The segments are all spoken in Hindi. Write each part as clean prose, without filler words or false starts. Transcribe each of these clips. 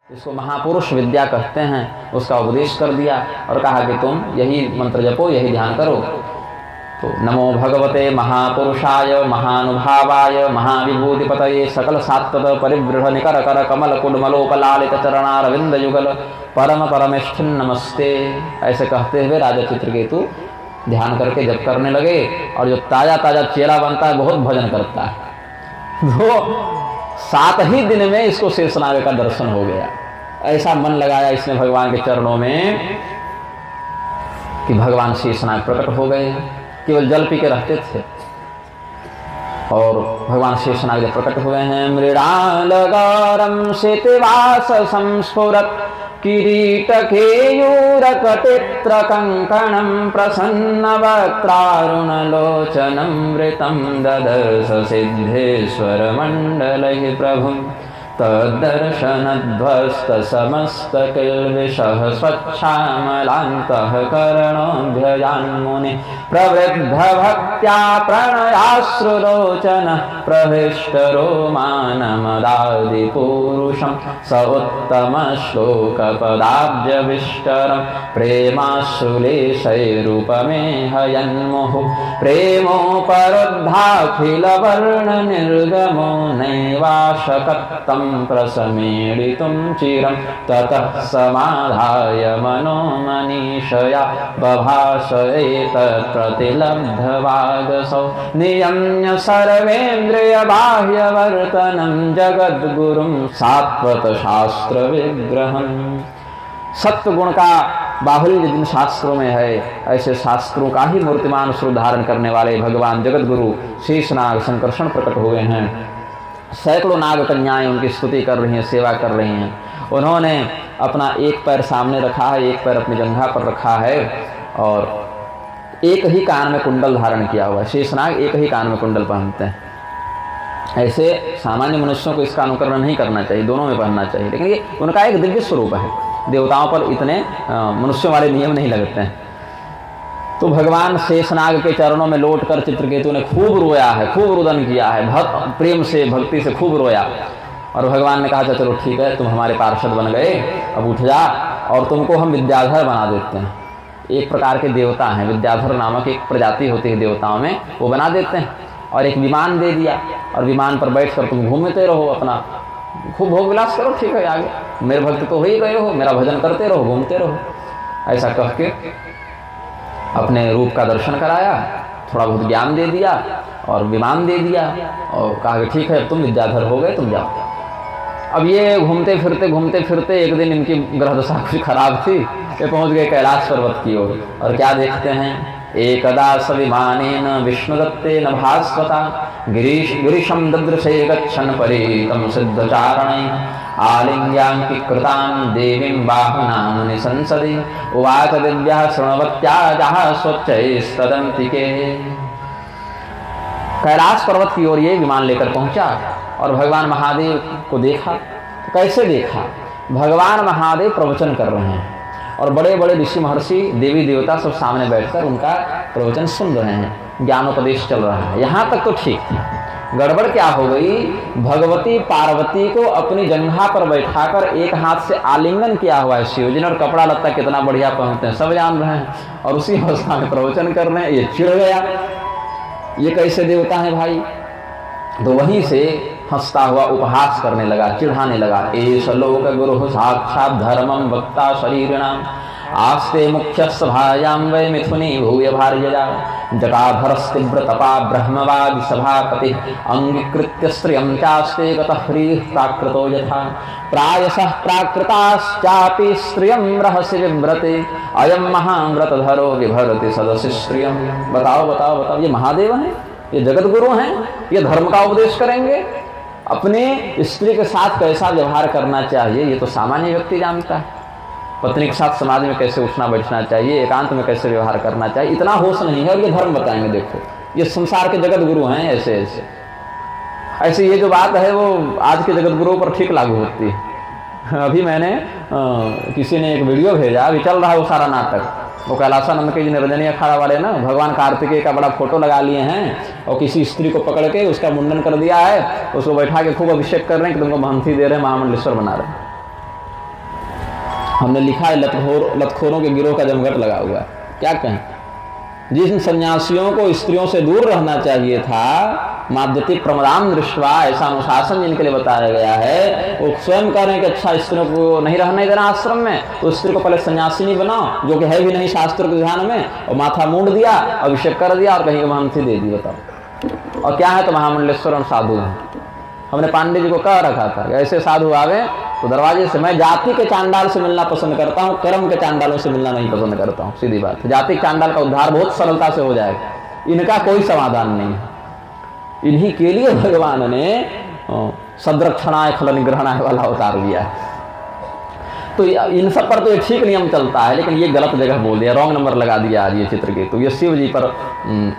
इसको महापुरुष विद्या कहते हैं, उसका उपदेश कर दिया और कहा कि तुम यही मंत्र जपो, यही ध्यान करो। तो नमो भगवते महापुरुषाय महानुभावाय महाविभूतिपतये सकल सात्वत परिवृढ़ निकर कर कमल कुडमलोपलालित चरणारविंद युगल परम परमेष्ठिन नमस्ते। ऐसे कहते हुए राजा चित्रकेतु ध्यान करके जप करने लगे। और जो ताजा ताजा चेला बनता है बहुत भजन करता है, तो 7 ही दिन में इसको शेषनाग का दर्शन हो गया। ऐसा मन लगाया इसने भगवान के चरणों में कि भगवान शेषनाग प्रकट हो गए। केवल जल पी के रहते थे और भगवान शेषनाग जब प्रकट हुए हैं, मृणाल गौरम शितिवास संस्फुरत किरीट केयूरकटित्र कंकणं प्रसन्न वक्त्रारुण लोचनं वृतं ददर्श सिद्धेश्वर मंडलैः प्रभुं तद्दर्शनध्वस्त समस्त किल्बिषः स्वच्छामलान्तः करणोऽभ्यजान्मुनि प्रवृद्ध भक्त्या प्रणयाश्रुलोचन प्रविष्टरोमानमदादिपूरुषं स उत्तमश्लोकपदाब्जविष्टरं प्रेमाश्रुलेशैरूपमेहयन्मुहुः प्रेमोपरुद्धाखिलवर्णनिर्गमो नैवाशकत्तं प्रसमेडितुं चिरं ततः समाधाय मनो मनीषया बभाष एतत्प्रतिलब्धवागसौ नियम्य सर्वेन्द्रियबाह्यवर्तनं जगद्गुरुं सात्वतशास्त्रविग्रहम्। सत्व गुण का बाहुल्य जिन शास्त्रों में है, ऐसे शास्त्रों का ही मूर्तिमान स्वरूप धारण करने वाले भगवान जगतगुरु शेषनाग संकर्षण प्रकट हुए हैं। सैकड़ों नाग कन्याएं उनकी स्तुति कर रही हैं, सेवा कर रही हैं। उन्होंने अपना एक पैर सामने रखा है, एक पैर अपनी जंघा पर रखा है और एक ही कान में कुंडल धारण किया हुआ है। शेषनाग एक ही कान में कुंडल पहनते हैं। ऐसे सामान्य मनुष्यों को इसका अनुकरण नहीं करना चाहिए, दोनों में पहनना चाहिए, लेकिन ये उनका एक दिव्य स्वरूप है। देवताओं पर इतने मनुष्यों वाले नियम नहीं लगते हैं। तो भगवान शेषनाग के चरणों में लौटकर चित्रकेतु ने खूब रोया है, खूब रुदन किया है, प्रेम से भक्ति से खूब रोया। और भगवान ने कहा था चलो ठीक है, तुम हमारे पार्षद बन गए, अब उठ जा और तुमको हम विद्याधर बना देते हैं। एक प्रकार के देवता हैं, विद्याधर नामक एक प्रजाति होती है देवताओं में, वो बना देते हैं। और एक विमान दे दिया और विमान पर बैठ कर तुम घूमते रहो, अपना खूब भोग विलास करो, ठीक है, आगे मेरे भक्त तो हो ही गए हो, मेरा भजन करते रहो, घूमते रहो। ऐसा कह के अपने रूप का दर्शन कराया, थोड़ा बहुत ज्ञान दे दिया और विमान दे दिया और कहा कि ठीक है अब तुम विद्याधर हो गए, तुम जाओ। अब ये घूमते फिरते एक दिन इनकी ग्रह दशा कुछ खराब थी, ये पहुंच गए कैलाश पर्वत की ओर। और क्या देखते हैं, एकदा सविमानेन विष्णुदत्तेन भास्वता गिरीशं ददृशे गच्छन् परीतं सिद्धचारणैः आलिङ्ग्याङ्कीकृतां देवीं बाहुनां संसदि उवाच दिव्यः शृण्वत्याजाः स्वच्छैस्तदन्तिके। कैलाश पर्वत की ओर ये विमान लेकर पहुंचा और भगवान महादेव को देखा। तो कैसे देखा, भगवान महादेव प्रवचन कर रहे हैं और बड़े बड़े ऋषि महर्षि देवी देवता सब सामने बैठकर उनका प्रवचन सुन रहे हैं, ज्ञानोपदेश चल रहा है। यहाँ तक तो ठीक थी। गड़बड़ क्या हो गई, भगवती पार्वती को अपनी जंघा पर बैठाकर एक हाथ से आलिंगन किया हुआ है शिव जी ने, और कपड़ा लत्ता कितना बढ़िया पहनते हैं सब जान रहे हैं, और उसी अवस्था में प्रवचन कर रहे हैं। ये चिढ़ गया, ये कैसे देवता है भाई। तो वहीं से हंसता हुआ उपहास करने लगा, चिढ़ाने लगा। एष लोक गुरु साक्षात् धर्मं वक्ता शरीरिणाम् आस्ते मुख्य सभायां वै मिथुनी भूय भार्यया जटाधरस्तीव्र तपा ब्रह्मवादि सभापति अंगीकृत्य स्त्रियं चास्ते गतः ह्रीः प्राकृतो यथा प्रायशः प्राकृताश्चापि स्त्रियं रहसि विव्रते अयं महाव्रतधरो विभरति सदसि स्त्रियं। बताओ बताओ बताओ, ये महादेव हैं, ये जगत गुरु हैं, ये धर्म का उपदेश करेंगे। अपने स्त्री के साथ कैसा व्यवहार करना चाहिए ये तो सामान्य व्यक्ति जानता है। पत्नी के साथ समाज में कैसे उठना बैठना चाहिए, एकांत में कैसे व्यवहार करना चाहिए, इतना होश नहीं है। और ये धर्म बताएंगे, देखो ये संसार के जगत गुरु हैं। ऐसे ये जो बात है वो आज के जगत गुरुओं पर ठीक लागू होती है। अभी मैंने किसी ने एक वीडियो भेजा, अभी चल रहा है वो सारा नाटक, वो कैलासानंद के जिन रजनी अखाड़ा वाले ना भगवान कार्तिकेय का बड़ा फोटो लगा लिए हैं और किसी स्त्री को पकड़ के उसका मुंडन कर दिया है, उसको बैठा के खूब अभिषेक कर रहे हैं कि तुमको महंती दे रहे हैं, महामंडलेश्वर बना रहे हैं। हमने लिखा है लतखोरों के गिरोह का जमघट लगा हुआ है। क्या कहें, जिन सन्यासियों को स्त्रियों से दूर रहना चाहिए था, माद्यति प्रमदाम दृष्टवा, ऐसा अनुशासन जिनके लिए बताया गया है, वो स्वयं कह रहे हैं कि अच्छा स्त्रियों को नहीं रहने देना आश्रम में, तो स्त्री को पहले सन्यासिनी बनाओ, जो कि है भी नहीं शास्त्र के ध्यान में, और माथा मूंड दिया, अभिषेक कर दिया और कहीं महंती दे दी। बताओ, और क्या है तो महामंडलेश्वर और साधु हैं। हमने पांडे जी को कह रखा था ऐसे साधु आवे तो दरवाजे से, मैं जाति के चांडाल से मिलना पसंद करता हूँ, कर्म के चांडालों से मिलना नहीं पसंद करता हूँ। सीधी बात है, जाति चांडाल का उद्धार बहुत सरलता से हो जाएगा, इनका कोई समाधान नहीं है। इन्हीं के लिए भगवान ने सदरक्षणाय खल निग्रहणाय वाला अवतार दिया है। तो इन सब पर तो ये ठीक नियम चलता है, लेकिन ये गलत जगह बोल दिया, रॉन्ग नंबर लगा दिया आज ये चित्रकेतु। ये शिव जी पर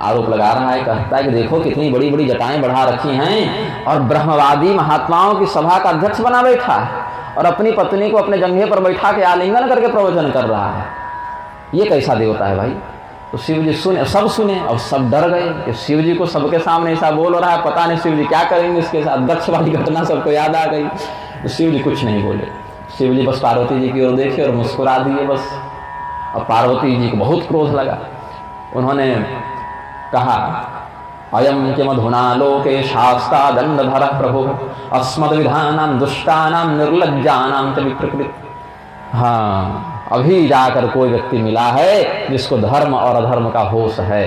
आरोप लगा रहा है, कहता है कि देखो कितनी बड़ी बड़ी जटाएं बढ़ा रखी हैं और ब्रह्मवादी महात्माओं की सभा का अध्यक्ष बना बैठा है और अपनी पत्नी को अपने जंघे पर बैठा के आलिंगन करके प्रवचन कर रहा है। ये कैसा देवता है भाई? तो शिव जी सुने, सब सुने और सब डर गए कि शिव जी को सबके सामने ऐसा बोल रहा है, पता नहीं शिव जी क्या करेंगे इसके साथ। अध्यक्ष वाली घटना सबको याद आ गई। तो शिव जी कुछ नहीं बोले, शिव जी बस पार्वती जी की ओर देखे और मुस्कुरा दिए बस। और पार्वती जी को बहुत क्रोध लगा। उन्होंने कहा, अयम के मधुना लोके शास्ता दंडधर प्रभु अस्मद विधानाम दुष्टानाम निर्लज्जानाम च विप्रकृत। हाँ, अभी जाकर कोई व्यक्ति मिला है जिसको धर्म और अधर्म का होश है।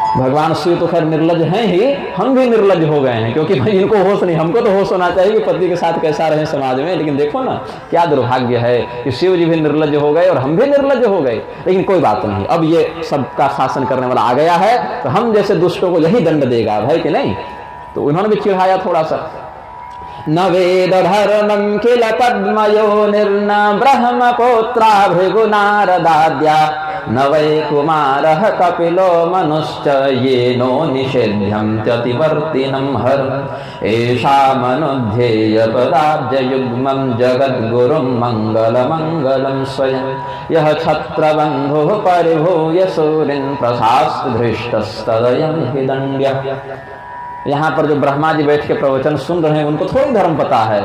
भगवान शिव तो खैर निर्लज हैं ही, हम भी निर्लज हो गए हैं, क्योंकि भाई इनको होश नहीं। हमको तो होश होना चाहिए कि पति के साथ कैसा रहे समाज में, लेकिन देखो ना क्या दुर्भाग्य है कि शिव जी भी निर्लज हो गए और हम भी निर्लज हो गए। लेकिन कोई बात नहीं, अब ये सबका शासन करने वाला आ गया है तो हम जैसे दुष्टों को यही दंड देगा भाई कि नहीं। तो उन्होंने भी चिढ़ाया थोड़ा सा। न वेद धर्मं किल पद्मयो निर्न ब्रह्मपुत्रा भृगुनारदाद्या न वै कुमारः कपिलो मनुश्च येनो निषेध्यं त्यतिवर्तिनं हर एषा मनुध्येय पदाब्जयुग्मं जगद्गुरुं मंगलमंगलं स्वयं यः छत्रबन्धुः परिभूय सूरिन् प्रशास्त धृष्टस्तदयं हि दण्ड्यः। यहाँ पर जो ब्रह्मा जी बैठ के प्रवचन सुन रहे हैं उनको थोड़ी धर्म पता है।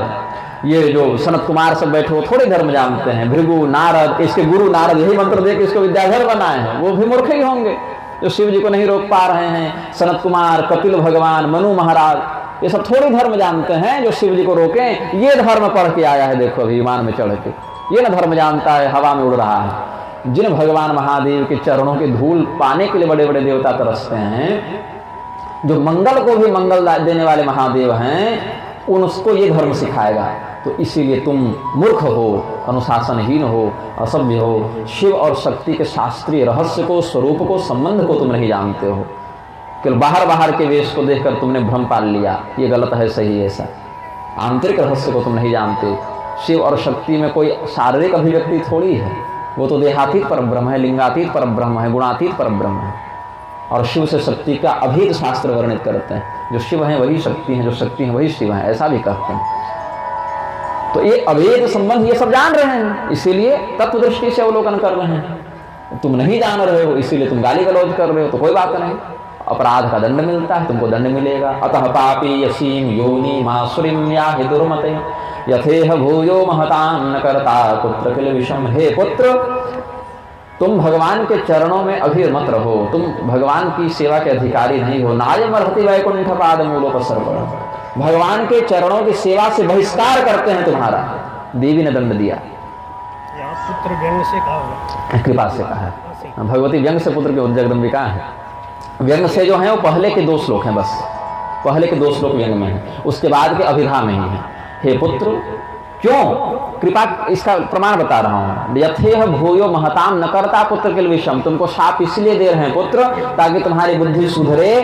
ये जो सनत कुमार सब बैठे वो थोड़ी धर्म जानते हैं। भृगु नारद, इसके गुरु नारद यही मंत्र दे के इसको विद्याधर बनाए हैं, वो भी मूर्ख ही होंगे जो शिव जी को नहीं रोक पा रहे हैं। सनत कुमार, कपिल भगवान, मनु महाराज, ये सब थोड़ी धर्म जानते हैं जो शिव जी को रोकें। ये धर्म पढ़ के आया है, देखो अभी विमान में चढ़ के, ये ना धर्म जानता है, हवा में उड़ रहा है। जिन भगवान महादेव के चरणों की धूल पाने के लिए बड़े बड़े देवता तरसते हैं, जो मंगल को भी मंगल देने वाले महादेव हैं, उनको ये धर्म सिखाएगा। तो इसीलिए तुम मूर्ख हो, अनुशासनहीन हो, असभ्य हो, शिव और शक्ति के शास्त्रीय रहस्य को, स्वरूप को, संबंध को तुम नहीं जानते हो। केवल बाहर बाहर के वेश को देखकर तुमने भ्रम पाल लिया, ये गलत है, सही है ऐसा। आंतरिक रहस्य को तुम नहीं जानते। शिव और शक्ति में कोई शारीरिक अभिव्यक्ति थोड़ी है, वो तो देहातीत परब्रह्म है, लिंगातीत परब्रह्म है, गुणातीत परब्रह्म है। और शिव से शक्ति का अभेद शास्त्र वर्णित करते हैं। जो शिव हैं वही शक्ति हैं, जो शक्ति हैं वही शिव हैं, ऐसा भी कहते हैं। तो ये अभेद संबंध ये सब जान रहे हैं, इसीलिए तत्व दृष्टि से अवलोकन कर रहे हैं। तुम नहीं जान रहे हो इसीलिए तुम गाली गलौज कर रहे हो, तो कोई बात नहीं, अपराध का दंड मिलता है, तुमको दंड मिलेगा। अतः पापी यसीम योनि मासुरीम याहि दुर्मते यथेह भूयो महतां न करता पुत्र किल विषम। हे पुत्र, तुम भगवान के चरणों में अभी मत रहो, तुम भगवान की सेवा के अधिकारी नहीं हो। नायम अर्हति वैकुंठ पाद मूलोपसर्पणम्। भगवान के चरणों की सेवा से बहिष्कार करते हैं तुम्हारा, देवी ने दंड दिया। यहाँ पुत्र व्यंग से कहा, कृपा से कहा है। भगवती व्यंग से पुत्र के जगदम्बिका है। व्यंग से जो है वो पहले के 2 श्लोक हैं, बस पहले के 2 श्लोक व्यंग में है, उसके बाद के अभिधा में ही है। हे पुत्र, क्यों कृपा, इसका प्रमाण बता रहा हूँ। यथेह भूयो महताम न करता पुत्र किल विषम। तुमको शाप इसलिए दे रहे हैं पुत्र, ताकि तुम्हारी बुद्धि सुधरे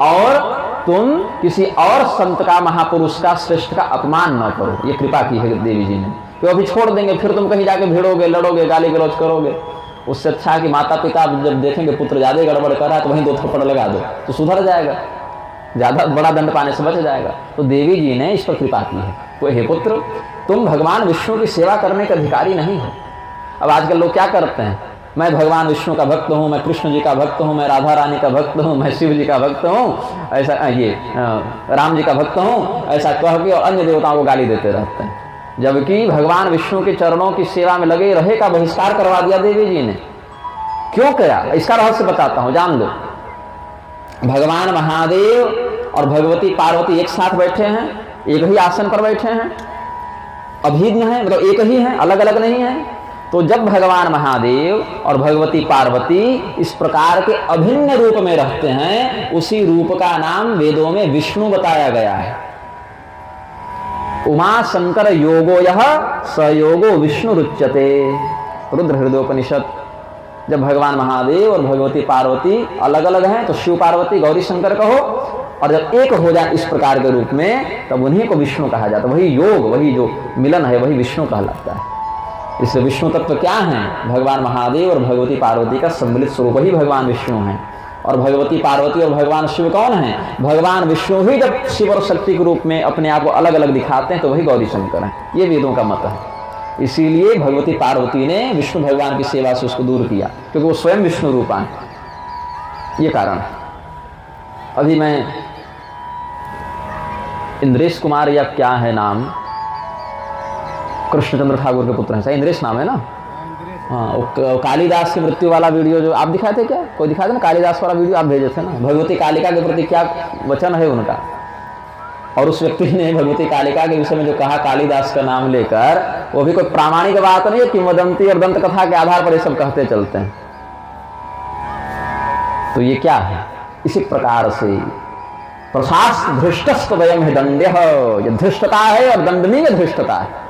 और तुम किसी और संत का, महापुरुष का, श्रेष्ठ का अपमान न करो। ये कृपा की है देवी जी ने। तो अभी छोड़ देंगे, फिर तुम कहीं जाके भिड़ोगे, लड़ोगे, गाली गलौज करोगे। उससे अच्छा है कि माता पिता जब देखेंगे पुत्र ज्यादा गड़बड़ कर रहा है तो वहीं 2 थप्पड़ लगा दो, तो सुधर जाएगा, ज्यादा बड़ा दंड पाने से बच जाएगा। तो देवी जी ने इस पर कृपा की है। तो हे पुत्र, तुम भगवान विष्णु की सेवा करने के अधिकारी नहीं हो। अब आजकल लोग क्या करते हैं, मैं भगवान विष्णु का भक्त हूँ, मैं कृष्ण जी का भक्त हूँ, मैं राधा रानी का भक्त हूँ, मैं शिव जी का भक्त हूँ, ऐसा ये राम जी का भक्त हूँ, ऐसा कह के और अन्य देवताओं को गाली देते रहते हैं। जबकि भगवान विष्णु के चरणों की सेवा में लगे रहे का बहिष्कार करवा दिया देवी जी ने। क्यों किया, इसका रहस्य बताता हूं, जान लो। भगवान महादेव और भगवती पार्वती एक साथ बैठे हैं, एक ही आसन पर बैठे हैं, अभिन्न है, मतलब एक ही है, अलग अलग नहीं है। तो जब भगवान महादेव और भगवती पार्वती इस प्रकार के अभिन्न रूप में रहते हैं, उसी रूप का नाम वेदों में विष्णु बताया गया है। उमा शंकर योगो यह सयोगो विष्णु रुच्यते, रुद्र हृदयोपनिषद। जब भगवान महादेव और भगवती पार्वती अलग अलग हैं तो शिव पार्वती गौरी शंकर कहो, और जब एक हो जाए इस प्रकार के रूप में तब उन्हीं को विष्णु कहा जाता है। वही योग, वही जो मिलन है वही विष्णु कहलाता है। इसलिए विष्णु तत्व क्या है, भगवान महादेव और भगवती पार्वती का सम्मिलित स्वरूप ही भगवान विष्णु है। और भगवती पार्वती और भगवान शिव कौन है, भगवान विष्णु ही जब शिव और शक्ति के रूप में अपने आप को अलग अलग दिखाते हैं तो वही गौरी शंकर है। ये वेदों का मत है। इसीलिए भगवती पार्वती ने विष्णु भगवान की सेवा से उसको दूर किया, क्योंकि वो स्वयं विष्णु रूपा है। ये कारण है। अभी मैं इंद्रेश कुमार या क्या है नाम, कृष्णचंद्र ठाकुर के पुत्र हैं, सही इंद्रेश नाम है ना? हाँ, कालिदास की मृत्यु वाला वीडियो जो आप दिखाए थे, क्या कोई दिखाया था ना, कालिदास वाला वीडियो आप भेजे थे ना, भगवती कालिका के प्रति क्या वचन है उनका। और उस व्यक्ति ने भगवती कालिका के विषय में जो कहा कालिदास का नाम लेकर, वो भी कोई प्रामाणिक बात नहीं है, किंवदंती और दंत कथा के आधार पर ये सब कहते चलते हैं। तो ये क्या है, इसी प्रकार से प्रशास्त धृष्टस्थ वयम है दंड्य, ये धृष्टता है और दंडनीय धृष्टता है।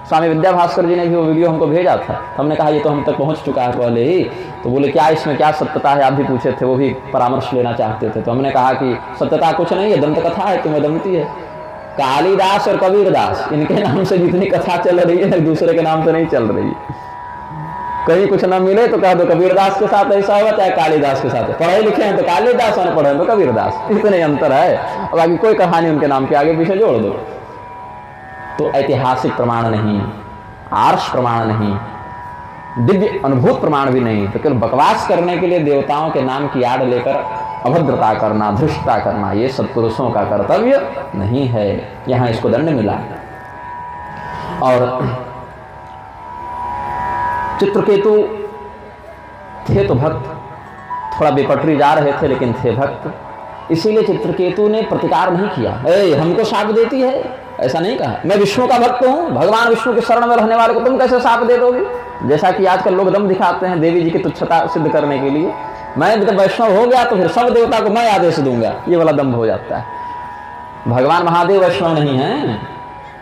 स्वामी विद्या भास्कर जी ने भी वो वीडियो हमको भेजा था, हमने कहा ये तो हम तक पहुंच चुका है पहले ही, तो बोले क्या इसमें क्या सत्यता है, आप भी पूछे थे, वो भी परामर्श लेना चाहते थे। तो हमने कहा कि सत्यता कुछ नहीं है, दंत कथा है, किंवदंती है। कालिदास और कबीरदास इनके नाम से जितनी कथा चल रही है दूसरे के नाम से नहीं चल रही है। कहीं कुछ ना मिले तो कह दो कबीरदास के साथ ऐसा हुआ, चाहे कालिदास के साथ। पढ़े लिखे हैं तो कालिदास, अनपढ़े हैं तो कबीरदास, इतने अंतर है। और बाकी कोई कहानी उनके नाम के आगे पीछे जोड़ दो। तो ऐतिहासिक प्रमाण नहीं, आर्ष प्रमाण नहीं, दिव्य अनुभूत प्रमाण भी नहीं, तो केवल बकवास करने के लिए देवताओं के नाम की आड़ लेकर अभद्रता करना, धृष्टता करना, ये सत्पुरुषों का कर्तव्य नहीं है। यहां इसको दंड मिला। और चित्रकेतु थे तो भक्त, थोड़ा बेपटरी जा रहे थे लेकिन थे भक्त, इसीलिए चित्रकेतु ने प्रतिकार नहीं किया। हमको शाप देती है, ऐसा नहीं कहा। मैं विष्णु का भक्त हूं, भगवान विष्णु के शरण में रहने वाले को तुम कैसे शाप दे दोगे? जैसा कि आजकल लोग दम दिखाते हैं देवी जी की तुच्छता सिद्ध करने के लिए, मैं जब वैष्णव हो गया तो फिर सब देवता को मैं आदेश दूंगा, ये वाला दम्भ हो जाता है। भगवान महादेव वैष्णव नहीं है,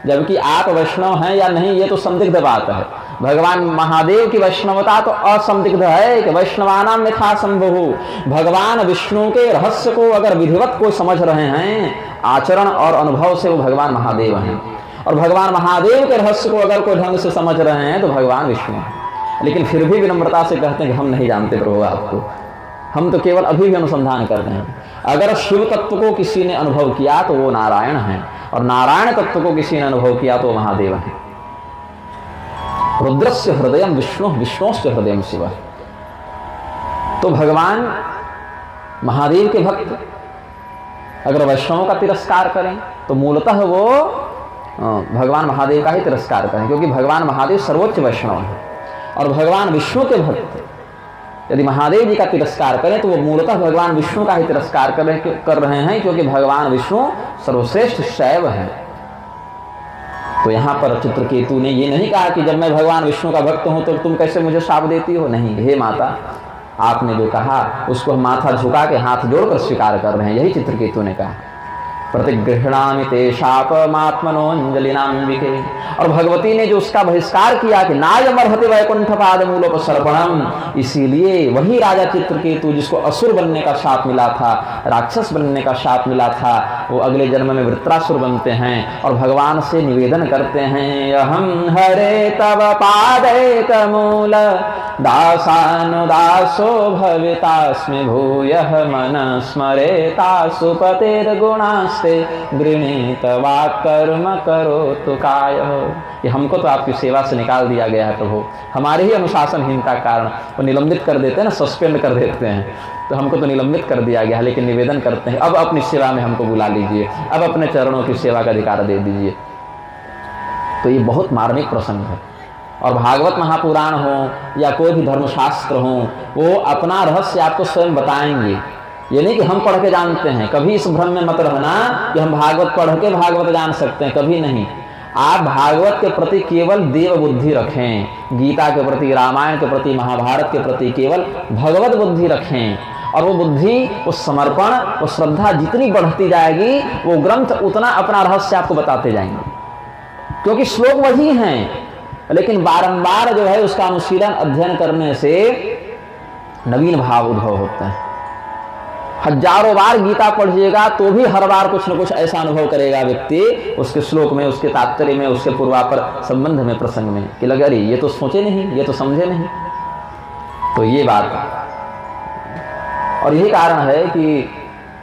जबकि आप वैष्णव हैं या नहीं ये तो संदिग्ध बात है। भगवान महादेव की वैष्णवता तो असंदिग्ध है कि वैष्णवानाम यथा संभव। भगवान विष्णु के रहस्य को अगर विधिवत कोई समझ रहे हैं, आचरण और अनुभव से वो भगवान महादेव हैं, और भगवान महादेव के रहस्य को अगर कोई ढंग से समझ रहे हैं तो भगवान विष्णु है। लेकिन फिर भी विनम्रता से कहते हैं कि हम नहीं जानते प्रभु आपको, हम तो केवल अभी भी अनुसंधान कर रहे हैं। अगर शिव तत्व को किसी ने अनुभव किया तो वो नारायण है, और नारायण तत्व को किसी ने अनुभव किया तो वो महादेव है। रुद्रस्य हृदय विष्णु, विष्णुस्य हृदय शिव। तो भगवान महादेव के भक्त अगर वैष्णवों का तिरस्कार करें तो मूलतः वो भगवान महादेव का ही तिरस्कार करें, क्योंकि भगवान महादेव सर्वोच्च वैष्णव है। और भगवान विष्णु के भक्त यदि महादेव जी का तिरस्कार करें तो वो मूलतः भगवान विष्णु का ही तिरस्कार कर रहे हैं, क्योंकि भगवान विष्णु सर्वश्रेष्ठ शैव है। तो यहाँ पर चित्रकेतु ने ये नहीं कहा कि जब मैं भगवान विष्णु का भक्त हूं तो तुम कैसे मुझे शाप देती हो। नहीं, हे माता, आपने जो कहा उसको हम माथा झुका के हाथ जोड़कर स्वीकार कर रहे हैं, यही चित्रकेतु ने कहा। प्रतिगृह्णामि ते शापमात्मनोऽञ्जलिनाम्बिके। और भगवती ने जो उसका बहिष्कार किया कि नायमर्हति वैकुंठ पाद मूलोपसर्पणम, इसीलिए वही राजा चित्रकेतु जिसको असुर बनने का शाप मिला था, राक्षस बनने का शाप मिला था, वो अगले जन्म में वृत्रासुर बनते हैं और भगवान से निवेदन करते हैं, अहम हरे तव पादैक मूल दासानुदासो भवितास्मि भूयः मन स्मरेतासु पतेर्गुणास्ते गृणीत वाक्कर्म करोतु कायः। ये हमको तो आपकी सेवा से निकाल दिया गया है प्रभु, हमारे ही अनुशासनहीनता कारण वो निलंबित कर देते हैं ना, सस्पेंड कर देते हैं, तो हमको तो निलंबित कर दिया गया है। लेकिन निवेदन करते हैं अब अपनी सेवा में हमको बुला लीजिए, अब अपने चरणों की सेवा का अधिकार दे दीजिए। तो ये बहुत मार्मिक प्रसंग है। और भागवत महापुराण हो या कोई भी धर्मशास्त्र हो, वो अपना रहस्य आपको स्वयं बताएंगे। ये नहीं कि हम पढ़ के जानते हैं। कभी इस भ्रम में मत रहना कि हम भागवत पढ़ के भागवत जान सकते हैं, कभी नहीं। आप भागवत के प्रति केवल देव बुद्धि रखें, गीता के प्रति, रामायण के प्रति, महाभारत के प्रति केवल भगवत बुद्धि रखें। और वो बुद्धि, वो समर्पण, वो श्रद्धा जितनी बढ़ती जाएगी, वो ग्रंथ उतना अपना रहस्य आपको बताते जाएंगे। क्योंकि श्लोक वही हैं, लेकिन बारंबार जो है उसका अनुशीलन अध्ययन करने से नवीन भाव उद्भव होते हैं। हजारों बार गीता पढ़िएगा तो भी हर बार कुछ न कुछ ऐसा अनुभव करेगा व्यक्ति उसके श्लोक में, उसके तात्पर्य में, उसके पूर्वापर संबंध में, प्रसंग में, कि लगे अरे ये तो सोचे नहीं, ये तो समझे नहीं। तो ये बात, और यही कारण है कि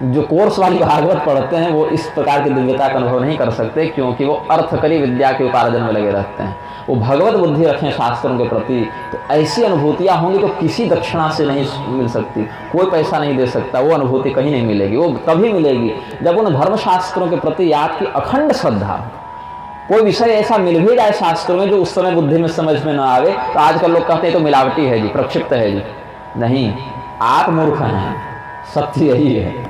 जो कोर्स वाली भागवत पढ़ते हैं वो इस प्रकार की दिव्यता का अनुभव नहीं कर सकते, क्योंकि वो अर्थकरी विद्या के उपार्जन में लगे रहते हैं। वो भगवत बुद्धि रखें शास्त्रों के प्रति, तो ऐसी अनुभूतियाँ होंगी तो किसी दक्षिणा से नहीं मिल सकती। कोई पैसा नहीं दे सकता, वो अनुभूति कहीं नहीं मिलेगी। वो तभी मिलेगी जब उन धर्मशास्त्रों के प्रति आपकी अखंड श्रद्धा। कोई विषय ऐसा मिल भी जाए शास्त्रों में जो उस समय बुद्धि में समझ में न आवे, तो आजकल लोग कहते हैं तो मिलावटी है जी, प्रक्षिप्त है जी। नहीं, आप मूर्ख हैं, सत्य यही है।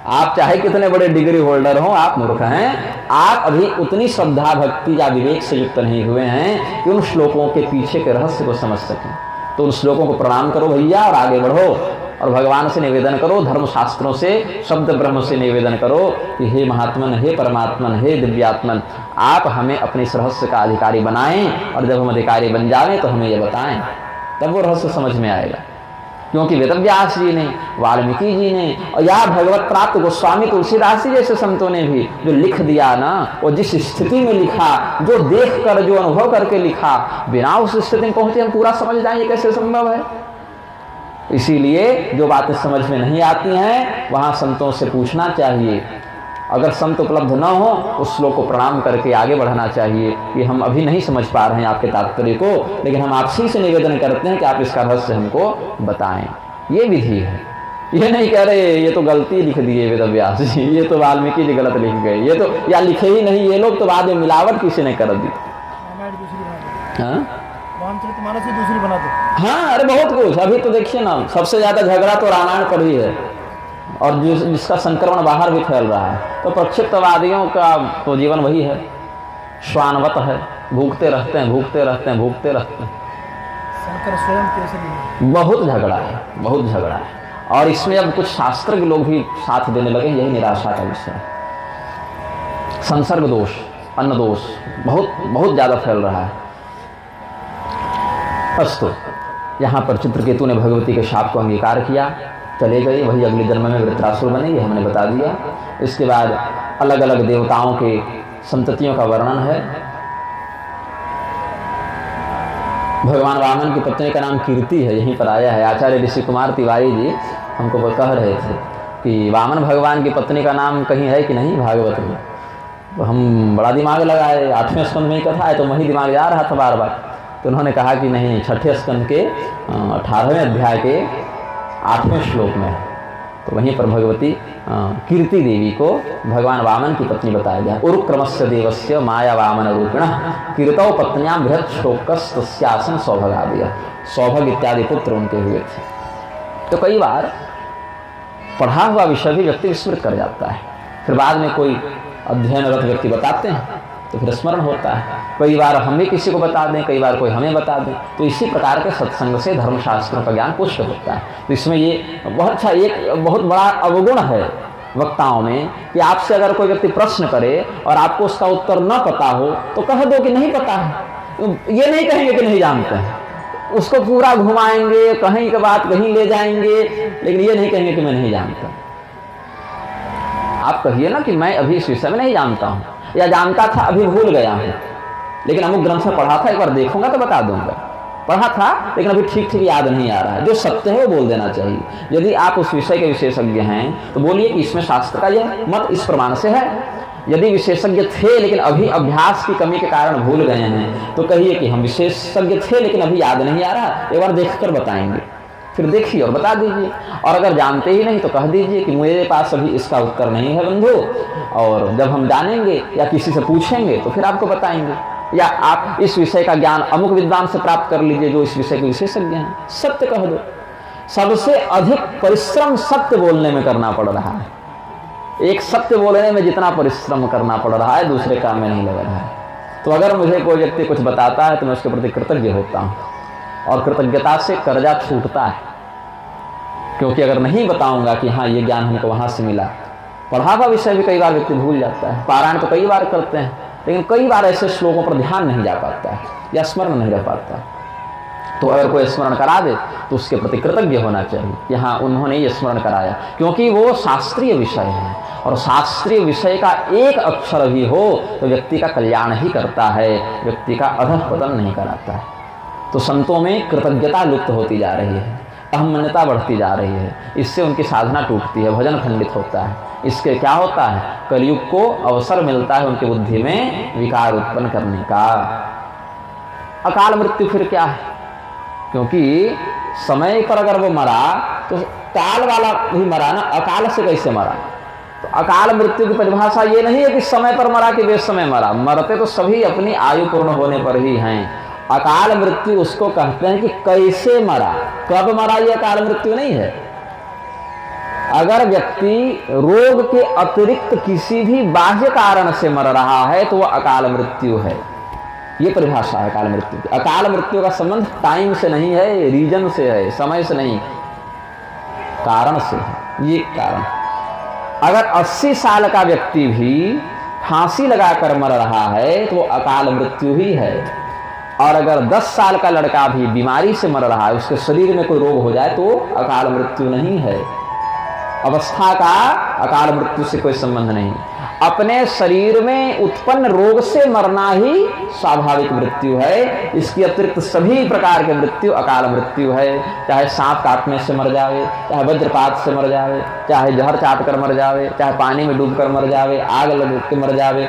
आप चाहे कितने बड़े डिग्री होल्डर हो, आप मूर्ख हैं। आप अभी उतनी श्रद्धा, भक्ति या विवेक से युक्त नहीं हुए हैं कि उन श्लोकों के पीछे के रहस्य को समझ सकें। तो उन श्लोकों को प्रणाम करो भैया और आगे बढ़ो, और भगवान से निवेदन करो, धर्मशास्त्रों से, शब्द ब्रह्म से निवेदन करो कि हे महात्मन, हे परमात्मन, हे दिव्यात्मन, आप हमें अपने इस रहस्य का अधिकारी बनाएं, और जब हम अधिकारी बन जाएं तो हमें ये बताएं, तब वो रहस्य समझ में आएगा। क्योंकि वेदव्यास जी ने, वाल्मीकि जी ने, और या भगवत प्राप्त गोस्वामी तुलसीदास जी जैसे संतों ने भी जो लिख दिया ना, वो जिस स्थिति में लिखा, जो देख कर, जो अनुभव करके लिखा, बिना उस स्थिति में पहुंचे हम पूरा समझ जाएं, ये कैसे संभव है। इसीलिए जो बातें समझ में नहीं आती हैं वहां संतों से पूछना चाहिए। अगर संत उपलब्ध न हो, उस श्लोक को प्रणाम करके आगे बढ़ना चाहिए कि हम अभी नहीं समझ पा रहे हैं आपके तात्पर्य को, लेकिन हम आपसी से निवेदन करते हैं कि आप इसका रहस्य हमको बताएं। ये विधि है। ये नहीं कह रहे ये तो गलती लिख दिए वेदव्यास जी, ये तो वाल्मीकि जी गलत लिख गए, ये तो या लिखे ही नहीं ये लोग, तो बाद में मिलावट किसी ने कर दी। रामचरितमानस से दूसरी बना दो। हाँ, अरे बहुत कुछ। अभी तो देखिए ना, सबसे ज्यादा झगड़ा तो रामायण पर ही है, और जिसका संक्रमण बाहर भी फैल रहा है। तो प्रक्षिप्तवादियों का तो जीवन वही है, श्वानवत है, भूखते रहते हैं, भूखते रहते हैं, भूखते रहते हैं। शंकर स्वयं कैसे? बहुत झगड़ा है, बहुत झगड़ा है। और इसमें अब कुछ शास्त्र के लोग भी साथ देने लगे, यही निराशा का विषय है। संसर्ग दोष, अन्न दोष बहुत बहुत ज़्यादा फैल रहा है। अस्तु, यहाँ पर चित्रकेतु ने भगवती के शाप को अंगीकार किया, चले गए, वही अगले जन्म में वृत्रासुर बनेंगे, हमने बता दिया। इसके बाद अलग अलग देवताओं के संततियों का वर्णन है। भगवान वामन की पत्नी का नाम कीर्ति है, यहीं पर आया है। आचार्य ऋषि कुमार तिवारी जी हमको कह रहे थे कि वामन भगवान की पत्नी का नाम कहीं है कि नहीं भागवत में। तो हम बड़ा दिमाग लगाए, 8वें स्कंद में ही कथा है, तो वही दिमाग जा रहा था बार बार। तो उन्होंने कहा कि नहीं, 6ठे स्कंद के 18वें अध्याय के 8वें श्लोक में है। तो वहीं पर भगवती कीर्ति देवी को भगवान वामन की पत्नी बताया गया। उरुक्रमस्य देवस्य माया वामन रूपिण कीर्तौ पत्न्यां बृहत् शोकस्तस्यासन सौभगादय। सौभग इत्यादि पुत्र उनके हुए थे। तो कई बार पढ़ा हुआ विषय भी व्यक्ति विस्मृत कर जाता है, फिर बाद में कोई अध्ययनरत व्यक्ति बताते हैं तो फिर स्मरण होता है। कई बार हम भी किसी को बता दें, कई बार कोई हमें बता दें, तो इसी प्रकार के सत्संग से धर्मशास्त्रों का ज्ञान पुष्ट होता है। तो इसमें ये बहुत अच्छा, एक बहुत बड़ा अवगुण है वक्ताओं में कि आपसे अगर कोई व्यक्ति प्रश्न करे और आपको उसका उत्तर न पता हो तो कह दो कि नहीं पता है। ये नहीं कहेंगे कि नहीं जानते हैं, उसको पूरा घुमाएंगे, कहीं के बात कहीं ले जाएंगे, लेकिन ये नहीं कहेंगे कि मैं नहीं जानता। आप कहिए ना कि मैं अभी इस विषय में नहीं जानता हूँ, या जानता था अभी भूल गया हूँ, लेकिन अमुक ग्रंथ में पढ़ा था, एक बार देखूंगा तो बता दूंगा। पढ़ा था लेकिन अभी ठीक ठीक याद नहीं आ रहा है। जो सत्य है वो बोल देना चाहिए। यदि आप उस विषय के विशेषज्ञ हैं तो बोलिए कि इसमें शास्त्र का यह मत इस प्रमाण से है। यदि विशेषज्ञ थे लेकिन अभी अभ्यास की कमी के कारण भूल गए हैं तो कहिए कि हम विशेषज्ञ थे लेकिन अभी याद नहीं आ रहा, एक बार देखकर बताएंगे। फिर देखिए और बता दीजिए। और अगर जानते ही नहीं तो कह दीजिए कि मेरे पास अभी इसका उत्तर नहीं है बंधु, और जब हम जानेंगे या किसी से पूछेंगे तो फिर आपको बताएंगे। या आप इस विषय का ज्ञान अमुक विद्वान से प्राप्त कर लीजिए जो इस विषय के विशेषज्ञ हैं। सत्य कह दो। सबसे अधिक परिश्रम सत्य बोलने में करना पड़ रहा है। एक सत्य बोलने में जितना परिश्रम करना पड़ रहा है दूसरे काम में नहीं लग रहा है। तो अगर मुझे कोई व्यक्ति कुछ बताता है तो मैं उसके प्रति कृतज्ञ होता हूँ, और कृतज्ञता से कर्जा छूटता है। क्योंकि अगर नहीं बताऊंगा कि हाँ ये ज्ञान हमको वहाँ से मिला, पढ़ा हुआ विषय भी कई बार व्यक्ति भूल जाता है। पारायण तो कई बार करते हैं, लेकिन कई बार ऐसे श्लोकों पर ध्यान नहीं जा पाता है या स्मरण नहीं रह पाता है। तो अगर कोई स्मरण करा दे तो उसके प्रति कृतज्ञ होना चाहिए कि हाँ उन्होंने ये स्मरण कराया, क्योंकि वो शास्त्रीय विषय है, और शास्त्रीय विषय का एक अक्षर भी हो तो व्यक्ति का कल्याण ही करता है, व्यक्ति का अधःपतन नहीं कराता है। तो संतों में कृतज्ञता लुप्त होती जा रही है, अहम्मन्यता बढ़ती जा रही है, इससे उनकी साधना टूटती है, भजन खंडित होता है। इसके क्या होता है, कलयुग को अवसर मिलता है उनकी बुद्धि में विकार उत्पन्न करने का। अकाल मृत्यु फिर क्या है, क्योंकि समय पर अगर वो मरा तो काल वाला भी मरा ना, अकाल से कैसे मरा। तो अकाल मृत्यु की परिभाषा ये नहीं है कि समय पर मरा कि बेसमय मरा, मरते तो सभी अपनी आयु पूर्ण होने पर ही हैं। अकाल मृत्यु उसको कहते हैं कि कैसे मरा, कब मरा, ये अकाल मृत्यु नहीं है। अगर व्यक्ति रोग के अतिरिक्त किसी भी बाह्य कारण से मर रहा है तो वह अकाल मृत्यु है। ये परिभाषा है अकाल मृत्यु की। अकाल मृत्यु का संबंध टाइम से नहीं है, रीजन से है, समय से नहीं, कारण से है। ये कारण, अगर 80 साल का व्यक्ति भी फांसी लगाकर मर रहा है तो वो अकाल मृत्यु ही है। और अगर 10 साल का लड़का भी बीमारी से मर रहा है, उसके शरीर में कोई रोग हो जाए तो अकाल मृत्यु नहीं है। अवस्था का अकाल मृत्यु से कोई संबंध नहीं। अपने शरीर में उत्पन्न रोग से मरना ही स्वाभाविक मृत्यु है। इसकी अतिरिक्त सभी प्रकार के मृत्यु अकाल मृत्यु है। चाहे सांप काटने से मर जावे, चाहे वज्रपात से मर जावे, चाहे जहर चाट कर मर जावे, चाहे पानी में डूब कर मर जावे, आग लग के मर जावे,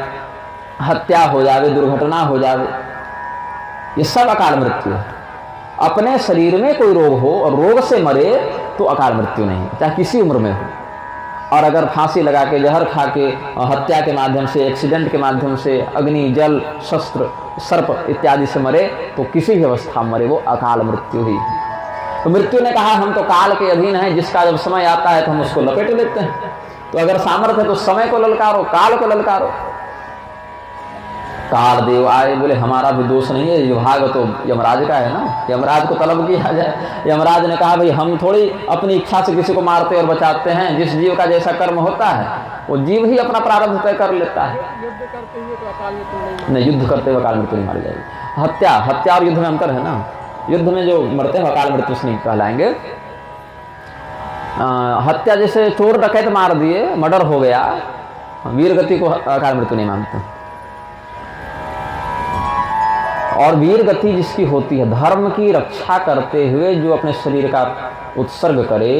हत्या हो जावे, दुर्घटना हो जावे, ये सब अकाल मृत्यु है। अपने शरीर में कोई रोग हो और रोग से मरे तो अकाल मृत्यु नहीं, चाहे किसी उम्र में हो। और अगर फांसी लगा के, जहर खा के, हत्या के माध्यम से, एक्सीडेंट के माध्यम से, अग्नि, जल, शस्त्र, सर्प इत्यादि से मरे तो किसी भी अवस्था में मरे वो अकाल मृत्यु ही। तो मृत्यु ने कहा हम तो काल के अधीन हैं, जिसका जब समय आता है तो हम उसको लपेट लेते हैं। तो अगर सामर्थ्य है तो समय को ललकारो, काल को ललकारो। काल देव आए, बोले हमारा भी दोष नहीं है, विभाग तो यमराज का है ना, यमराज को तलब किया जाए। यमराज ने कहा भाई हम थोड़ी अपनी इच्छा से किसी को मारते और बचाते हैं, जिस जीव का जैसा कर्म होता है वो जीव ही अपना प्रारब्ध तय कर लेता है। युद्ध करते हुए तो अकाल मृत्यु नहीं, युद्ध करते हुए अकाल मृत्यु नहीं मारी जाएगी। हत्या और युद्ध में अंतर है ना। युद्ध में जो मरते हैं अकाल मृत्यु से नहीं कहलाएंगे। हत्या जैसे चोर डकैत मार दिए, मर्डर हो गया, वीर गति को अकाल मृत्यु नहीं मानते। और वीर गति जिसकी होती है, धर्म की रक्षा करते हुए जो अपने शरीर का उत्सर्ग करे,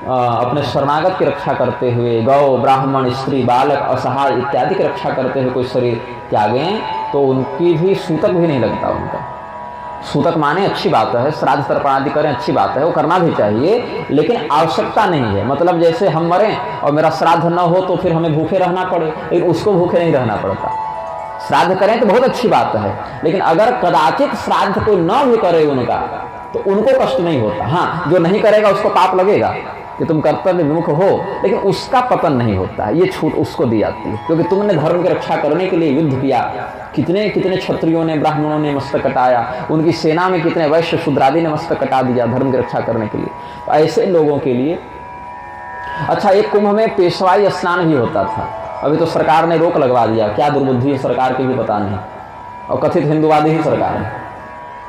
अपने शरणागत की रक्षा करते हुए, गौ, ब्राह्मण, स्त्री, बालक, असहाय इत्यादि की रक्षा करते हुए कोई शरीर त्यागें तो उनकी भी सूतक भी नहीं लगता उनका। सूतक माने अच्छी बात है, श्राद्ध तर्पण आदि करें अच्छी बात है, वो करना भी चाहिए, लेकिन आवश्यकता नहीं है। मतलब जैसे हम मरें और मेरा श्राद्ध न हो तो फिर हमें भूखे रहना पड़े, लेकिन उसको भूखे नहीं रहना पड़ता। श्राद्ध करें तो बहुत अच्छी बात है, लेकिन अगर कदाचित श्राद्ध कोई न भी करे उनका तो उनको कष्ट नहीं होता। हाँ, जो नहीं करेगा उसको पाप लगेगा कि तुम कर्तव्य विमुख हो, लेकिन उसका पतन नहीं होता। ये छूट उसको दी जाती है, क्योंकि तुमने धर्म की रक्षा करने के लिए युद्ध किया। कितने कितने क्षत्रियों ने, ब्राह्मणों ने मस्तक कटाया, उनकी सेना में कितने वैश्य शूद्रादि ने मस्तक कटा दिया धर्म की रक्षा करने के लिए। तो ऐसे लोगों के लिए अच्छा, एक कुंभ में पेशवाई स्नान भी होता था। अभी तो सरकार ने रोक लगवा दिया, क्या दुर्बुद्धि है सरकार की भी पता नहीं, और कथित हिंदुवादी ही सरकार है।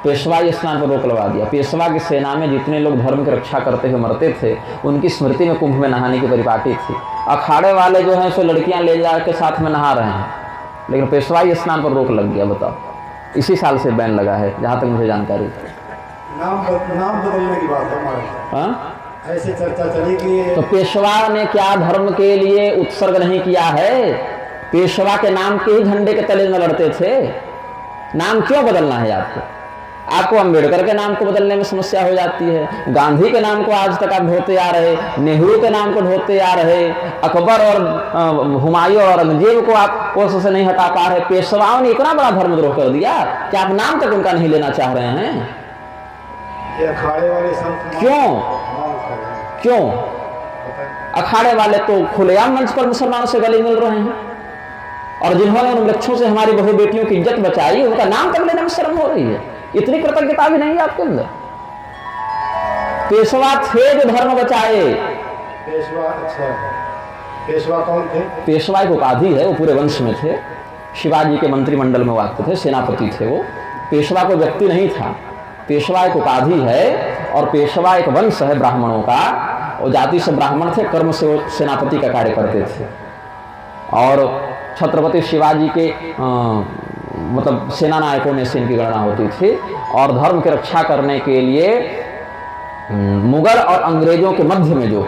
पेशवाई स्नान पर रोक लगा दिया। पेशवा की सेना में जितने लोग धर्म की रक्षा करते हुए मरते थे उनकी स्मृति में कुंभ में नहाने की परिपाटी थी। अखाड़े वाले जो हैं सो लड़कियां ले जा के साथ में नहा रहे हैं, लेकिन पेशवाई स्नान पर रोक लग गया। बताओ, इसी साल से बैन लगा है जहाँ तक मुझे जानकारी। नाम बदलने की बात है हमारे। हाँ, ऐसे चर्चा चली कि तो पेशवा ने क्या धर्म के लिए उत्सर्ग नहीं किया है? पेशवा के नाम के ही झंडे के तले में लड़ते थे। नाम क्यों बदलना है आपको? आपको अंबेडकर के नाम को बदलने में समस्या हो जाती है, गांधी के नाम को आज तक आप ढोते आ रहे, नेहरू के नाम को ढोते आ रहे, अकबर और हुमायूं और औरंगजेब को आप पोस्ट से नहीं हटा पा रहे। पेशवाओं ने इतना बड़ा धर्मद्रोह कर दिया कि आप नाम तक उनका नहीं लेना चाह रहे हैं। ये अखाड़े वाले संत क्यों अखाड़े वाले तो खुलेआम मंच पर मुसलमानों से गले मिल रहे हैं, और जिन्होंने उन वृक्षों से हमारी बहु बेटियों की इज्जत बचाई उनका नाम तक लेने में शर्म हो रही है। इतनी कृतज्ञता भी नहीं है आपके अंदर। पेशवा थे जो धर्म बचाए। पेशवा, अच्छा, पेशवा कौन थे? पेशवा एक उपाधि है, वो पूरे वंश में थे, शिवाजी के मंत्रिमंडल में वाक्त थे, सेनापति थे वो। पेशवा को व्यक्ति नहीं था, पेशवा एक उपाधि है, और पेशवा एक वंश है ब्राह्मणों का। वो जाति से ब्राह्मण थे, कर्म से वो सेनापति का कार्य करते थे। और छत्रपति शिवाजी के मतलब सेना नायकों में से इनकी गणना होती थी। और धर्म की रक्षा करने के लिए मुगल और अंग्रेजों के मध्य में जो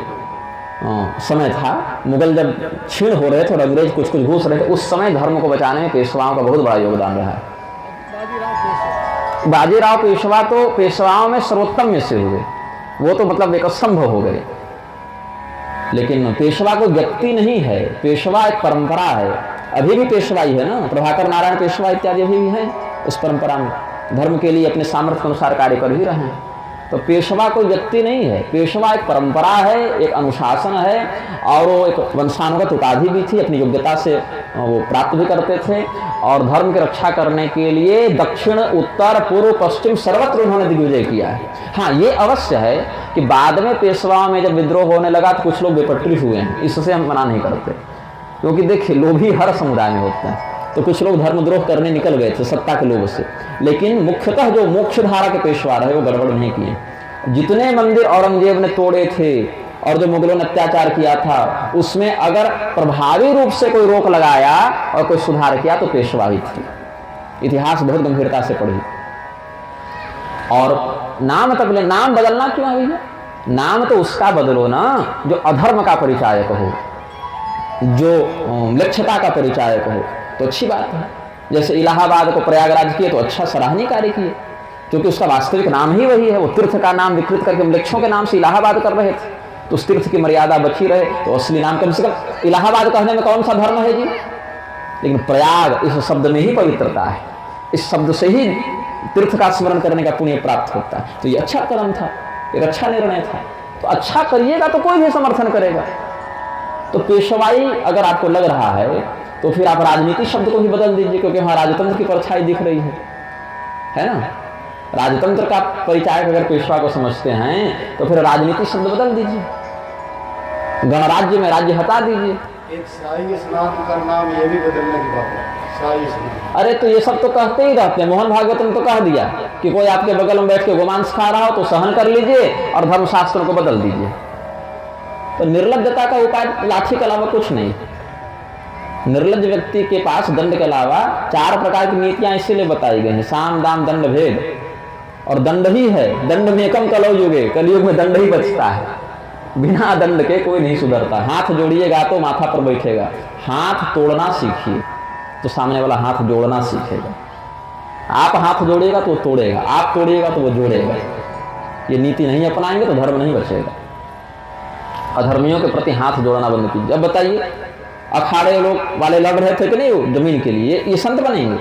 समय था, मुगल जब क्षीण हो रहे थे और अंग्रेज कुछ कुछ घुस रहे थे, उस समय धर्म को बचाने में पेशवाओं का बहुत बड़ा योगदान रहा है। बाजीराव पेशवा तो पेशवाओं में सर्वोत्तम में से हुए, वो तो मतलब एक स्तंभ हो गए। लेकिन पेशवा कोई व्यक्ति नहीं है, पेशवा एक परंपरा है। अभी भी पेशवाई है ना, प्रभाकर नारायण पेशवा इत्यादि अभी भी हैं उस परंपरा में, धर्म के लिए अपने सामर्थ्य के अनुसार कार्य कर ही रहे हैं। तो पेशवा कोई व्यक्ति नहीं है, पेशवा एक परंपरा है, एक अनुशासन है, और वो एक वंशानुगत उपाधि भी थी, अपनी योग्यता से वो प्राप्त भी करते थे। और धर्म की रक्षा करने के लिए दक्षिण उत्तर पूर्व पश्चिम सर्वत्र उन्होंने दिग्विजय किया है। हाँ, ये अवश्य है कि बाद में पेशवाओं में जब विद्रोह होने लगा तो कुछ लोग बेपटरी हुए हैं, इससे हम मना नहीं करते, क्योंकि देखिए लोभी हर समुदाय में होते हैं। तो कुछ लोग धर्मद्रोह करने निकल गए थे सत्ता के लोभ से, लेकिन मुख्यतः जो मोक्ष धारा के पेशवा रहे वो गड़बड़ नहीं किए। जितने मंदिर औरंगजेब ने तोड़े थे और जो मुगलों ने अत्याचार किया था, उसमें अगर प्रभावी रूप से कोई रोक लगाया और कोई सुधार किया तो पेशवा ही थी। इतिहास बहुत गंभीरता से पढ़ी। और नाम तक नाम बदलना क्यों है भैया? नाम तो उसका बदलो ना जो अधर्म का परिचायक हो, जो लक्ष्यता का परिचायक हो, तो अच्छी बात है। जैसे इलाहाबाद को प्रयागराज किए तो अच्छा सराहनीय कार्य किए, क्योंकि उसका वास्तविक नाम ही वही है। वो तीर्थ का नाम विकृत करके हम लक्ष्यों के नाम से इलाहाबाद कर रहे थे, तो उस तीर्थ की मर्यादा बची रहे, तो असली नाम कम से कम इलाहाबाद कहने में कौन सा धर्म है जी? लेकिन प्रयाग इस शब्द में ही पवित्रता है, इस शब्द से ही तीर्थ का स्मरण करने का पुण्य प्राप्त होता है। तो ये अच्छा कदम था, एक अच्छा निर्णय था। तो अच्छा करिएगा तो कोई भी समर्थन करेगा। तो पेशवाई अगर आपको लग रहा है तो फिर आप राजनीति शब्द को ही बदल दीजिए, क्योंकि वहां राजतंत्र की परछाई दिख रही है ना। राजतंत्र का परिचायक अगर पेशवा को समझते हैं तो फिर राजनीति शब्द बदल दीजिए, गणराज्य में राज्य हटा दीजिए। एक शाही स्नान का नाम ये भी बदलने की बात है, शाही स्नान। अरे तो ये सब तो कहते ही रहते हैं। मोहन भागवत ने तो कह दिया कि कोई आपके बगल में बैठ के गोमांस खा रहा हो तो सहन कर लीजिए और धर्मशास्त्रों को बदल दीजिए। तो निर्लज्जता का उपाय लाठी के अलावा कुछ नहीं। निर्लज्ज व्यक्ति के पास दंड के अलावा 4 प्रकार की नीतियां इसीलिए बताई गई हैं, साम दाम दंड भेद, और दंड ही है। दंड में कम कलौ युगे, कलयुग में दंड ही बचता है। बिना दंड के कोई नहीं सुधरता। हाथ जोड़िएगा तो माथा पर बैठेगा, हाथ तोड़ना सीखिए तो सामने वाला हाथ जोड़ना सीखेगा। आप हाथ जोड़िएगा तो वो तोड़ेगा, आप तोड़िएगा तो वो जोड़ेगा। ये नीति नहीं अपनाएंगे तो धर्म नहीं बचेगा। अधर्मियों के प्रति हाथ जोड़ना बंद कीजिए। अब बताइए, अखाड़े लोग वाले लड़ रहे थे कि नहीं जमीन के लिए, ये संत बनेंगे,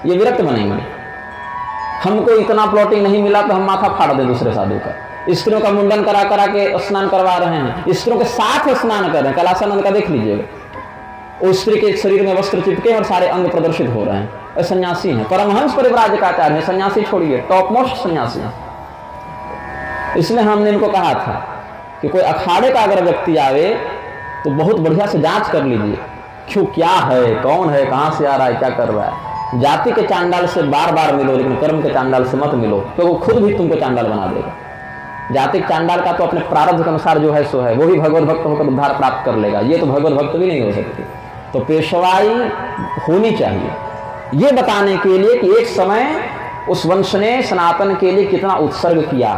ये विरक्त बनेंगे। हमको इतना प्लॉटिंग नहीं मिला तो हम माथा फाड़ दे दूसरे साधु का। स्त्रियों का मुंडन करा करा के स्नान करवा रहे हैं, स्त्रियों के साथ स्नान कर रहे हैं। कैलासानंद का देख लीजिएगा, उस स्त्री के शरीर में वस्त्र चिपके और सारे अंग प्रदर्शित हो रहे हैं। सन्यासी हैं, परमहंस परिव्राजकाचार्य हैं, सन्यासी छोड़िए, टॉप मोस्ट सन्यासी हैं। इसलिए हमने इनको कहा था कि कोई अखाड़े का अगर व्यक्ति आवे तो बहुत बढ़िया से जांच कर लीजिए, क्यों, क्या है, कौन है, कहां से आ रहा है, क्या कर रहा है। जाति के चांडाल से बार बार मिलो, लेकिन कर्म के चांडाल से मत मिलो, क्योंकि वो खुद भी तुमको चांडाल बना देगा। जाति चांडाल का तो अपने प्रारब्ध के अनुसार जो है सो है, वो ही भगवत भक्त होकर उद्धार प्राप्त कर लेगा। ये तो भगवत भक्त भी नहीं हो सकती। तो पेशवाई होनी चाहिए ये बताने के लिए कि एक समय उस वंश ने सनातन के लिए कितना उत्सर्ग किया,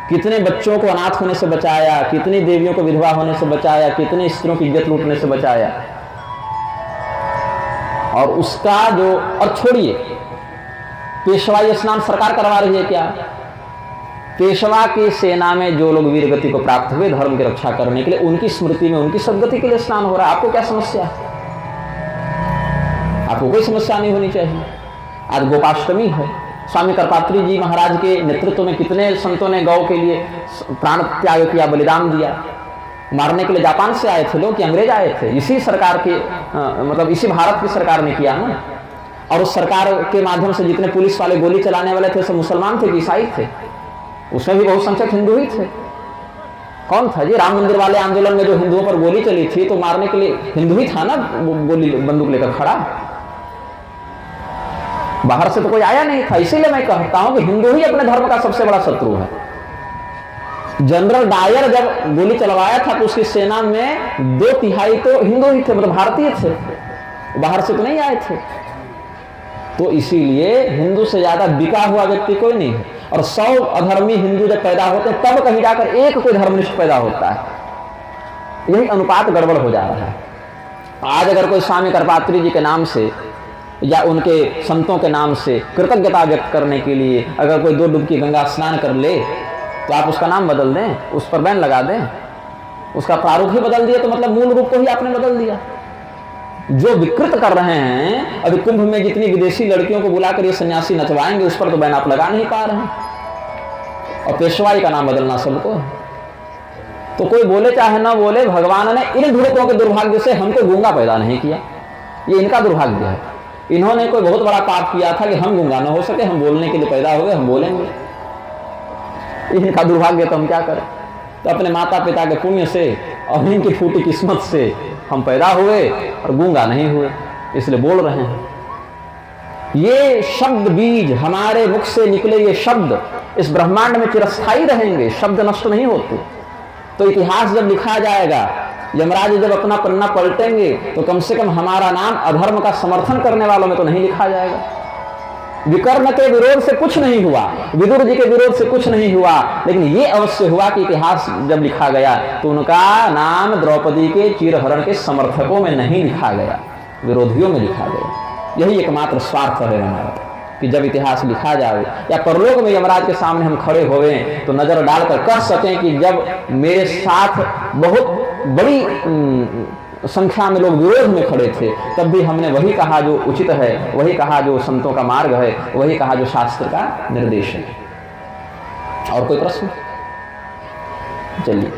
कितने बच्चों को अनाथ होने से बचाया, कितनी देवियों को विधवा होने से बचाया, कितनी स्त्रियों की इज्जत लूटने से बचाया। और उसका जो, और छोड़िए पेशवाई स्नान सरकार करवा रही है क्या? पेशवा की सेना में जो लोग वीर गति को प्राप्त हुए धर्म की रक्षा करने के लिए, उनकी स्मृति में, उनकी सदगति के लिए स्नान हो रहा है। आपको क्या समस्या है? आपको कोई समस्या नहीं होनी चाहिए। आज गोपाष्टमी है, स्वामी करपात्री जी महाराज के नेतृत्व में कितने संतों ने गौ के लिए प्राण त्याग किया, बलिदान दिया। मारने के लिए जापान से आए थे लोग कि अंग्रेज आए थे? इसी सरकार के मतलब इसी भारत की सरकार ने किया ना। और उस सरकार के माध्यम से जितने पुलिस वाले गोली चलाने वाले थे सब मुसलमान थे कि ईसाई थे? उसमें भी बहुत संख्यक हिंदू ही थे। कौन था जी? राम मंदिर वाले आंदोलन में जो हिंदुओं पर गोली चली थी तो मारने के लिए हिंदू ही था ना, गोली बंदूक लेकर खड़ा। बाहर से तो कोई आया नहीं था। इसीलिए मैं कहता हूं कि हिंदू ही अपने धर्म का सबसे बड़ा शत्रु है। जनरल डायर जब गोली चलवाया था तो उसकी सेना में 2/3 तो हिंदू ही थे, मतलब भारतीय थे, बाहर से तो नहीं आए थे। तो इसीलिए हिंदू से ज्यादा बिका हुआ व्यक्ति कोई नहीं है। और 100 अधर्मी हिंदू जब पैदा होते हैं तब कहीं जाकर एक कोई धर्मनिष्ठ पैदा होता है। यही अनुपात गड़बड़ हो जा रहा है। आज अगर कोई स्वामी करपात्री जी के नाम से या उनके संतों के नाम से कृतज्ञता व्यक्त करने के लिए अगर कोई 2 डुबकी गंगा स्नान कर ले तो आप उसका नाम बदल दें, उस पर बैन लगा दें, उसका प्रारूप ही बदल दिया तो मतलब मूल रूप को ही आपने बदल दिया। जो विकृत कर रहे हैं, अभी कुंभ में जितनी विदेशी लड़कियों को बुलाकर ये सन्यासी नचवाएंगे उस पर तो बैन आप लगा नहीं पा रहे हैं। और पेशवाई का नाम बदलना सबको। तो कोई बोले चाहे ना बोले, भगवान ने इन धूर्तों के दुर्भाग्य से हमको गूंगा पैदा नहीं किया। ये इनका दुर्भाग्य है। इन्होंने कोई बहुत बड़ा पाप किया था कि हम गूंगा न हो सके, हम बोलने के लिए पैदा हो गए, हम बोलेंगे। इनका दुर्भाग्य तो हम क्या करें? तो अपने माता पिता के पुण्य से और इनकी फूटी किस्मत से हम पैदा हुए और गूंगा नहीं हुए, इसलिए बोल रहे हैं। ये शब्द बीज हमारे मुख से निकले, ये शब्द इस ब्रह्मांड में चिरस्थायी रहेंगे, शब्द नष्ट नहीं होते। तो इतिहास जब लिखा जाएगा, यमराज जब अपना पन्ना पलटेंगे तो कम से कम हमारा नाम अधर्म का समर्थन करने वालों में तो नहीं लिखा जाएगा। विकर्ण के विरोध से कुछ नहीं हुआ, विदुर जी के विरोध से कुछ नहीं हुआ, लेकिन ये अवश्य हुआ कि इतिहास जब लिखा गया तो उनका नाम द्रौपदी के चीरहरण के समर्थकों में नहीं लिखा गया, विरोधियों में लिखा गया। यही एकमात्र स्वार्थ है हमारा कि जब इतिहास लिखा जाए या परलोक में यमराज के सामने हम खड़े होवे तो नजर डालकर कह सकें कि जब मेरे साथ बहुत बड़ी संख्या में लोग विरोध में खड़े थे तब भी हमने वही कहा जो उचित है, वही कहा जो संतों का मार्ग है, वही कहा जो शास्त्र का निर्देश है। और कोई प्रश्न? चलिए।